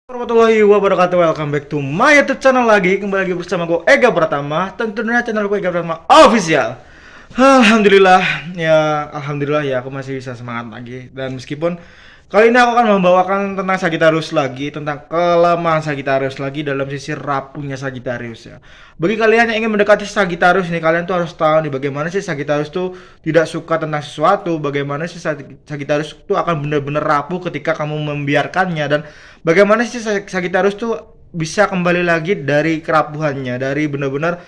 Warahmatullahi wabarakatuh. Welcome back to my YouTube channel lagi. Kembali lagi bersama gue Ega Pratama. Tentunya channel gue Ega Pratama Official. Alhamdulillah ya aku masih bisa semangat lagi. Dan meskipun kali ini aku akan membawakan tentang Sagittarius lagi, tentang kelemahan Sagittarius lagi dalam sisi rapuhnya Sagittarius ya. Bagi kalian yang ingin mendekati Sagittarius nih, kalian tuh harus tahu nih bagaimana sih Sagittarius tuh tidak suka tentang sesuatu, bagaimana sih Sagittarius tuh akan benar-benar rapuh ketika kamu membiarkannya, dan bagaimana sih Sagittarius tuh bisa kembali lagi dari kerapuhannya, dari benar-benar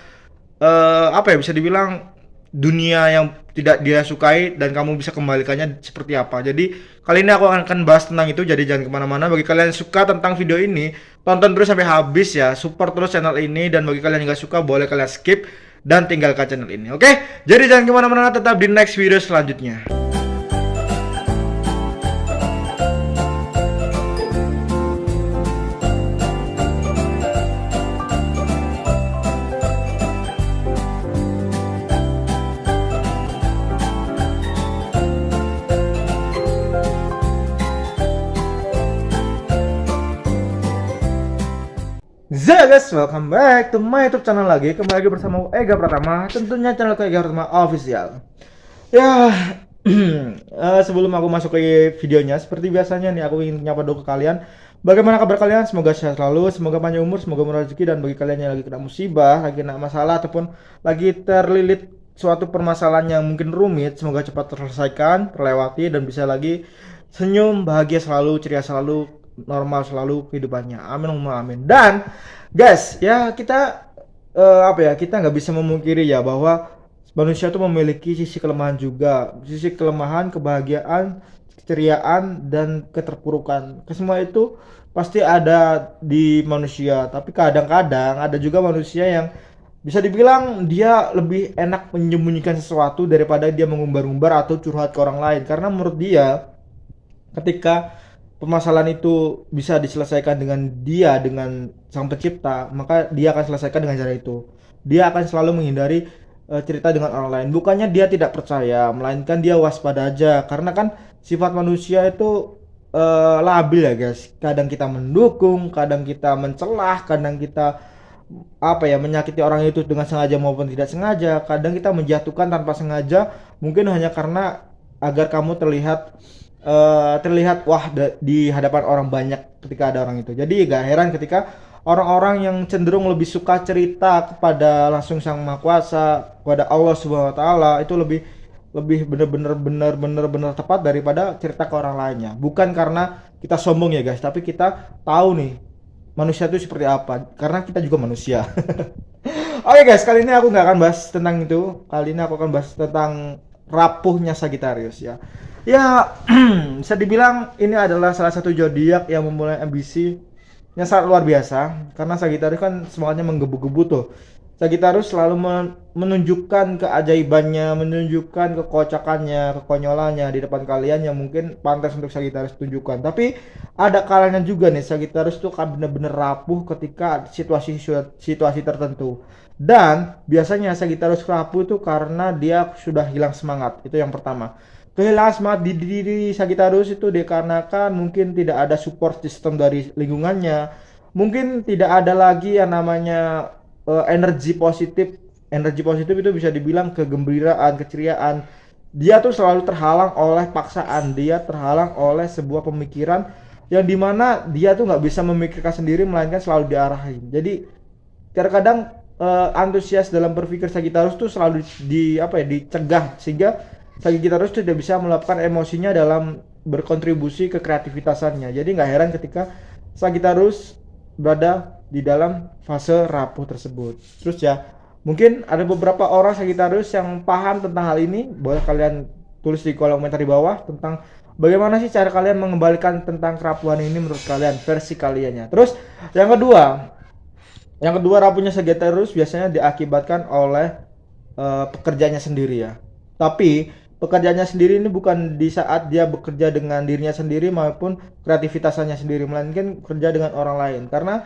bisa dibilang dunia yang tidak dia sukai, dan kamu bisa kembalikannya seperti apa. Jadi kali ini aku akan bahas tentang itu, jadi jangan kemana-mana. Bagi kalian yang suka tentang video ini, tonton terus sampai habis ya, support terus channel ini. Dan bagi kalian yang gak suka, boleh kalian skip dan tinggalkan channel ini, oke? Jadi jangan kemana-mana, tetap di next video selanjutnya. Guys, welcome back to my YouTube channel lagi. Kembali lagi bersama Ega Pratama, tentunya channel Ega Pratama Official. Ya, sebelum aku masuk ke videonya, seperti biasanya nih aku ingin menyapa dulu ke kalian. Bagaimana kabar kalian? Semoga sehat selalu, semoga panjang umur, semoga murah rezeki. Dan bagi kalian yang lagi kena musibah, lagi kena masalah, ataupun lagi terlilit suatu permasalahan yang mungkin rumit, semoga cepat terselesaikan, terlewati, dan bisa lagi senyum, bahagia selalu, ceria selalu, normal selalu kehidupannya. Amin, amin. Dan guys, ya kita kita nggak bisa memungkiri ya bahwa manusia itu memiliki sisi kelemahan juga, sisi kelemahan, kebahagiaan, keceriaan, dan keterpurukan. Semua itu pasti ada di manusia. Tapi kadang-kadang ada juga manusia yang bisa dibilang dia lebih enak menyembunyikan sesuatu daripada dia mengumbar-umbar atau curhat ke orang lain. Karena menurut dia, ketika permasalahan itu bisa diselesaikan dengan sang pencipta, maka dia akan selesaikan dengan cara itu. Dia akan selalu menghindari cerita dengan orang lain. Bukannya dia tidak percaya, melainkan dia waspada aja. Karena kan sifat manusia itu labil ya guys. Kadang kita mendukung, kadang kita mencelah, kadang kita menyakiti orang itu dengan sengaja maupun tidak sengaja. Kadang kita menjatuhkan tanpa sengaja, mungkin hanya karena agar kamu terlihat wah di hadapan orang banyak ketika ada orang itu. Jadi gak heran ketika orang-orang yang cenderung lebih suka cerita kepada langsung Sang Maha Kuasa, kepada Allah Subhanahu wa taala, itu lebih benar-benar tepat daripada cerita ke orang lainnya. Bukan karena kita sombong ya guys, tapi kita tahu nih manusia itu seperti apa, karena kita juga manusia. Oke guys, kali ini aku nggak akan bahas tentang itu. Kali ini aku akan bahas tentang rapuhnya Sagittarius ya. Ya, bisa dibilang ini adalah salah satu zodiak yang memulai ambisi yang sangat luar biasa. Karena Sagittarius kan semangatnya menggebu-gebu tuh. Sagittarius selalu menunjukkan keajaibannya, menunjukkan kekocakannya, kekonyolannya di depan kalian yang mungkin pantas untuk Sagittarius tunjukkan. Tapi ada kalanya juga nih, Sagittarius tuh kan bener-bener rapuh ketika situasi tertentu. Dan biasanya Sagittarius rapuh tuh karena dia sudah hilang semangat. Itu yang pertama. Kehilangan semangat di diri Sagittarius itu dikarenakan mungkin tidak ada support system dari lingkungannya. Mungkin tidak ada lagi yang namanya energi positif. Energi positif itu bisa dibilang kegembiraan, keceriaan. Dia tuh selalu terhalang oleh paksaan, dia terhalang oleh sebuah pemikiran yang dimana dia tuh nggak bisa memikirkan sendiri, melainkan selalu diarahin. Jadi terkadang antusias dalam berpikir Sagittarius tuh selalu dicegah, sehingga Sagittarius tidak bisa meluapkan emosinya dalam berkontribusi ke kreativitasannya. Jadi nggak heran ketika Sagittarius berada di dalam fase rapuh tersebut. Terus ya, mungkin ada beberapa orang Sagittarius yang paham tentang hal ini. Boleh kalian tulis di kolom komentar di bawah tentang bagaimana sih cara kalian mengembalikan tentang kerapuhan ini menurut kalian, versi kaliannya. Terus yang kedua rapuhnya Sagittarius biasanya diakibatkan oleh pekerjaannya sendiri ya. Tapi pekerjaannya sendiri ini bukan di saat dia bekerja dengan dirinya sendiri maupun kreativitasnya sendiri, melainkan kerja dengan orang lain. Karena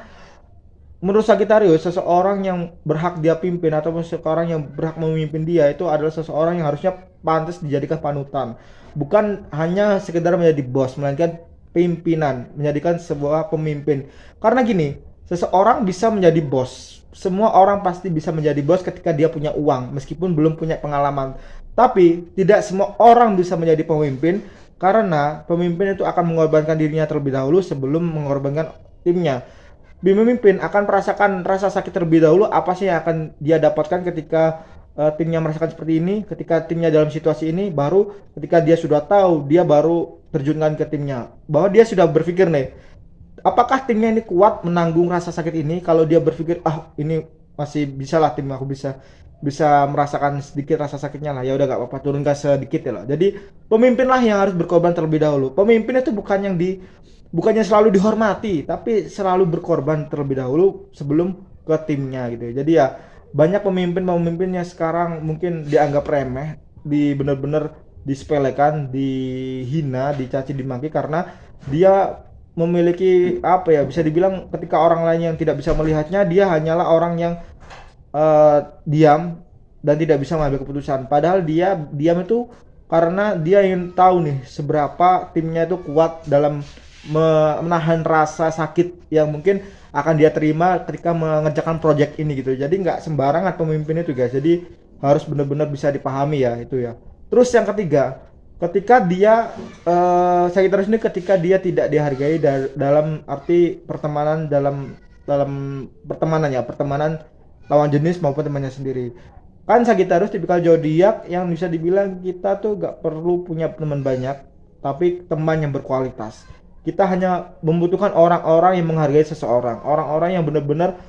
menurut Sagittarius, seseorang yang berhak dia pimpin ataupun seseorang yang berhak memimpin dia itu adalah seseorang yang harusnya pantas dijadikan panutan. Bukan hanya sekedar menjadi bos, melainkan pimpinan, menjadikan sebuah pemimpin. Karena gini, seseorang bisa menjadi bos. Semua orang pasti bisa menjadi bos ketika dia punya uang, meskipun belum punya pengalaman. Tapi tidak semua orang bisa menjadi pemimpin, karena pemimpin itu akan mengorbankan dirinya terlebih dahulu sebelum mengorbankan timnya. Pemimpin akan merasakan rasa sakit terlebih dahulu. Apa sih yang akan dia dapatkan ketika timnya merasakan seperti ini, ketika timnya dalam situasi ini, baru ketika dia sudah tahu, dia baru terjunkan ke timnya, bahwa dia sudah berpikir nih, apakah timnya ini kuat menanggung rasa sakit ini. Kalau dia berpikir, ah ini masih bisa lah, tim aku bisa bisa merasakan sedikit rasa sakitnya lah, ya udah gak apa-apa, turunkan sedikit ya loh. Jadi pemimpin lah yang harus berkorban terlebih dahulu. Pemimpin itu bukannya selalu dihormati, tapi selalu berkorban terlebih dahulu sebelum ke timnya gitu. Jadi ya banyak pemimpin yang sekarang mungkin dianggap remeh, bener-bener disepelekan, dihina, dicaci, dimaki, karena dia memiliki apa ya, bisa dibilang ketika orang lain yang tidak bisa melihatnya, dia hanyalah orang yang diam dan tidak bisa mengambil keputusan. Padahal dia diam itu karena dia ingin tahu nih seberapa timnya itu kuat dalam menahan rasa sakit yang mungkin akan dia terima ketika mengerjakan project ini gitu. Jadi nggak sembarangan pemimpin itu guys. Jadi harus benar-benar bisa dipahami ya itu ya. Terus yang ketiga, ketika dia Sagittarius ini ketika dia tidak dihargai dalam arti pertemanan, dalam dalam pertemanan ya, pertemanan lawan jenis maupun temannya sendiri. Kan Sagittarius tipikal zodiak yang bisa dibilang kita tuh gak perlu punya teman banyak, tapi teman yang berkualitas. Kita hanya membutuhkan orang-orang yang menghargai seseorang, orang-orang yang benar-benar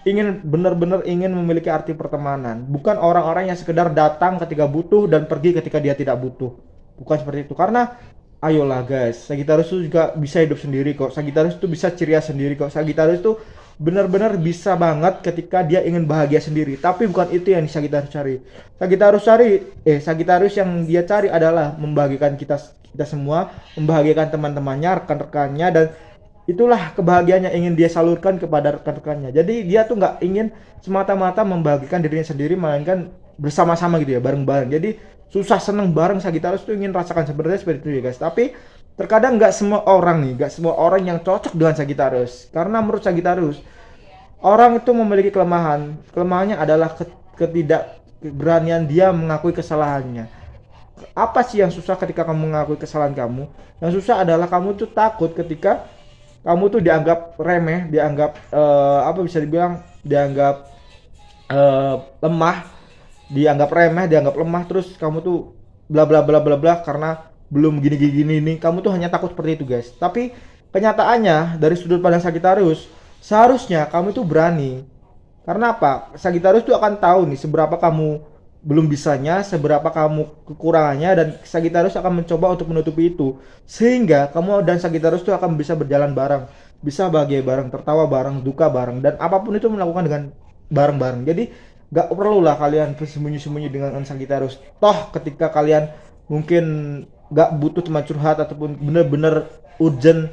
ingin memiliki arti pertemanan, bukan orang-orang yang sekedar datang ketika butuh dan pergi ketika dia tidak butuh. Bukan seperti itu. Karena ayolah guys, Sagittarius itu juga bisa hidup sendiri kok. Sagittarius itu bisa ceria sendiri kok. Sagittarius itu benar-benar bisa banget ketika dia ingin bahagia sendiri. Tapi bukan itu yang Sagittarius cari. Sagittarius yang dia cari adalah membahagiakan kita semua, membahagiakan teman-temannya, rekan-rekannya, dan itulah kebahagiaannya ingin dia salurkan kepada rekan-rekannya. Jadi dia tuh nggak ingin semata-mata membahagiakan dirinya sendiri, melainkan bersama-sama gitu ya, bareng-bareng. Jadi susah seneng bareng. Sagittarius tuh ingin rasakan sebenarnya seperti itu ya guys. Tapi terkadang nggak semua orang yang cocok dengan Sagittarius. Karena menurut Sagittarius, orang itu memiliki kelemahan. Kelemahannya adalah ketidakberanian dia mengakui kesalahannya. Apa sih yang susah ketika kamu mengakui kesalahan kamu? Yang susah adalah kamu tuh takut ketika kamu tuh dianggap remeh, dianggap lemah, dianggap remeh, dianggap lemah, terus kamu tuh bla bla bla bla bla karena belum gini nih. Kamu tuh hanya takut seperti itu guys. Tapi kenyataannya dari sudut pandang Sagittarius, seharusnya kamu itu berani. Karena apa? Sagittarius tuh akan tahu nih seberapa kamu belum bisanya, seberapa kamu kekurangannya, dan Sagittarius akan mencoba untuk menutupi itu. Sehingga kamu dan Sagittarius tuh akan bisa berjalan bareng, bisa bahagia bareng, tertawa bareng, duka bareng, dan apapun itu melakukan dengan bareng-bareng. Jadi gak perlu lah kalian bersembunyi-sembunyi dengan Sagittarius. Toh ketika kalian mungkin gak butuh teman curhat ataupun bener-bener urgent,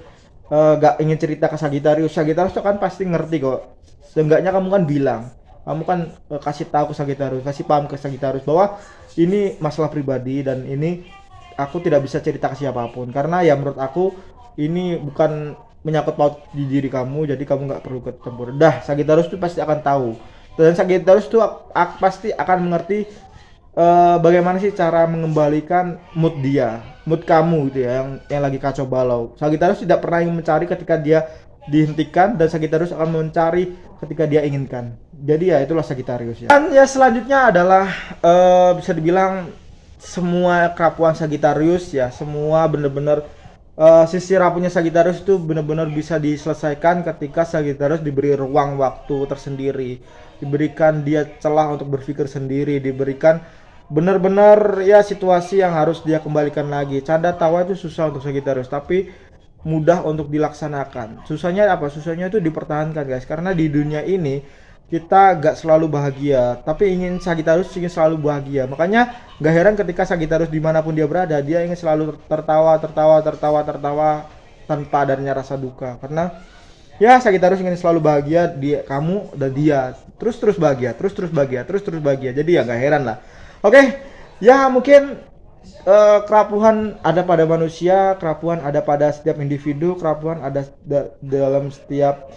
gak ingin cerita ke Sagittarius tuh kan pasti ngerti kok. Seenggaknya kamu kan bilang, kamu kan kasih tahu ke Sagittarius, kasih paham ke Sagittarius bahwa ini masalah pribadi dan ini aku tidak bisa cerita ke siapapun, karena ya menurut aku ini bukan menyangkut paut di diri kamu, jadi kamu nggak perlu ketempur. Dah, Sagittarius tuh pasti akan tahu, dan Sagittarius tuh pasti akan mengerti bagaimana sih cara mengembalikan mood kamu gitu ya, yang lagi kacau balau. Sagittarius tidak pernah ingin mencari ketika dia dihentikan, dan Sagittarius akan mencari ketika dia inginkan. Jadi ya itulah Sagittarius ya. Dan ya selanjutnya adalah bisa dibilang semua kerapuan Sagittarius ya, semua bener-bener sisi rapuhnya Sagittarius itu bener-bener bisa diselesaikan ketika Sagittarius diberi ruang waktu tersendiri, diberikan dia celah untuk berpikir sendiri, diberikan bener-bener ya situasi yang harus dia kembalikan lagi. Canda tawa itu susah untuk Sagittarius, tapi mudah untuk dilaksanakan. Susahnya apa? Susahnya itu dipertahankan guys, karena di dunia ini kita gak selalu bahagia, tapi Sagittarius ingin selalu bahagia. Makanya gak heran ketika Sagittarius dimanapun dia berada, dia ingin selalu tertawa tanpa adanya rasa duka. Karena ya Sagittarius ingin selalu bahagia, kamu dan dia terus bahagia. Jadi ya gak heran lah. Oke, ya mungkin kerapuhan ada pada manusia, kerapuhan ada pada setiap individu, kerapuhan ada dalam setiap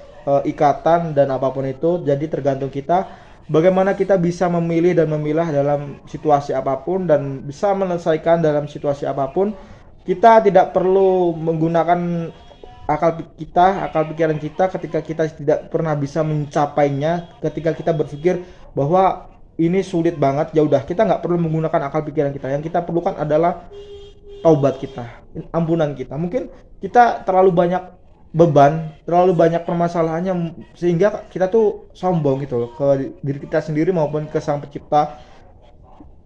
ikatan dan apapun itu. Jadi tergantung kita bagaimana kita bisa memilih dan memilah dalam situasi apapun dan bisa menyelesaikan dalam situasi apapun. Kita tidak perlu menggunakan akal pikiran kita ketika kita tidak pernah bisa mencapainya. Ketika kita berpikir bahwa ini sulit banget, ya udah kita nggak perlu menggunakan akal pikiran kita. Yang kita perlukan adalah taubat kita, ampunan kita. Mungkin kita terlalu banyak beban, terlalu banyak permasalahannya sehingga kita tuh sombong gitu loh ke diri kita sendiri maupun ke Sang Pencipta.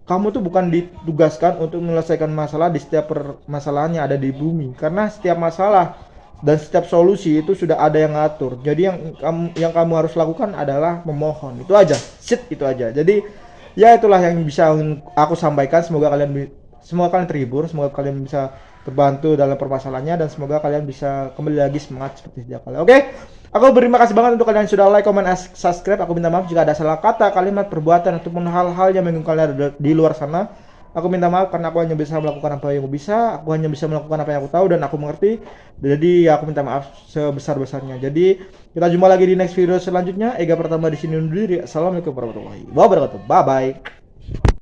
Kamu tuh bukan ditugaskan untuk menyelesaikan masalah di setiap permasalahan yang ada di bumi, karena setiap masalah dan setiap solusi itu sudah ada yang ngatur. Jadi yang kamu harus lakukan adalah memohon. Itu aja. Itu aja. Jadi ya itulah yang bisa aku sampaikan. Semoga kalian terhibur, semoga kalian bisa terbantu dalam permasalahannya, dan semoga kalian bisa kembali lagi semangat seperti setiap kali. Oke? Aku berterima kasih banget untuk kalian yang sudah like, comment, subscribe. Aku minta maaf jika ada salah kata, kalimat, perbuatan, ataupun hal-hal yang menyinggung kalian di luar sana. Aku minta maaf karena aku hanya bisa melakukan apa yang aku bisa. Aku hanya bisa melakukan apa yang aku tahu dan aku mengerti. Jadi aku minta maaf sebesar-besarnya. Jadi kita jumpa lagi di next video selanjutnya. Ega pertama di sini undur diri. Assalamualaikum warahmatullahi wabarakatuh. Bye bye.